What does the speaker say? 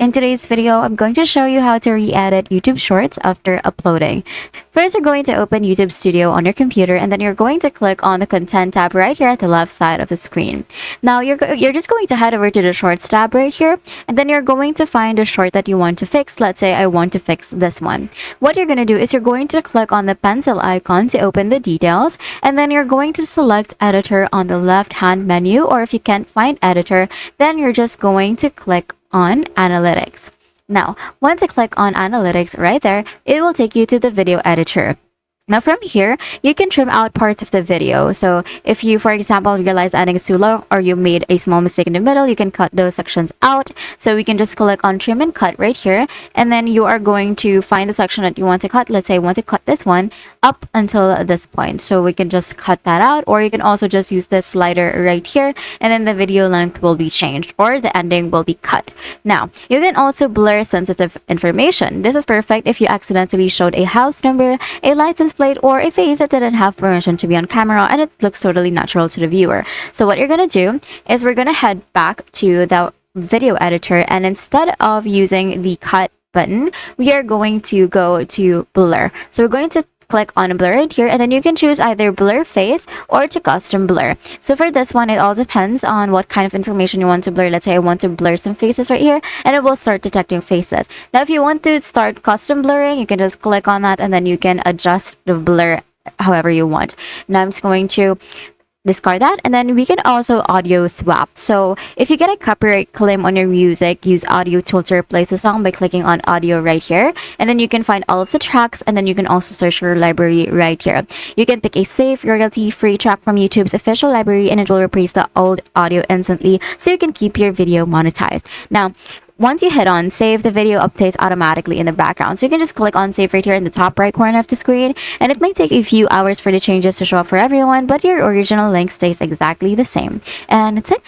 In today's video, I'm going to show you how to re-edit YouTube Shorts after uploading. First, you're going to open YouTube Studio on your computer, and then you're going to click on the Content tab right here at the left side of the screen. Now, you're just going to head over to the Shorts tab right here, and then you're going to find a short that you want to fix. Let's say I want to fix this one. What you're going to do is you're going to click on the pencil icon to open the details, and then you're going to select Editor on the left-hand menu, or if you can't find Editor, then you're just going to click on Analytics. Now, once you click on Analytics right there, it will take you to the video editor. Now from here, you can trim out parts of the video. So if you, for example, realize ending is too long or you made a small mistake in the middle, you can cut those sections out. So we can just click on trim and cut right here. And then you are going to find the section that you want to cut. Let's say I want to cut this one up until this point. So we can just cut that out, or you can also just use this slider right here, and then the video length will be changed or the ending will be cut. Now, you can also blur sensitive information. This is perfect if you accidentally showed a house number, a license plate, or a face that didn't have permission to be on camera and it looks totally natural to the viewer. So what you're going to do is we're going to head back to the video editor, and instead of using the cut button, we are going to go to blur. So we're going to click on blur right here, and then you can choose either blur face or to custom blur. So for this one, it all depends on what kind of information you want to blur. Let's say I want to blur some faces right here, and it will start detecting faces. Now if you want to start custom blurring, you can just click on that, and then you can adjust the blur however you want. Now I'm just going to discard that, and then we can also audio swap. So if you get a copyright claim on your music, use audio tool to replace the song by clicking on audio right here, and then you can find all of the tracks, and then you can also search your library right here. You can pick a safe royalty free track from YouTube's official library, and it will replace the old audio instantly, so you can keep your video monetized. Now once you hit on save, the video updates automatically in the background. So you can just click on save right here in the top right corner of the screen, and it may take a few hours for the changes to show up for everyone, but your original link stays exactly the same. And that's it.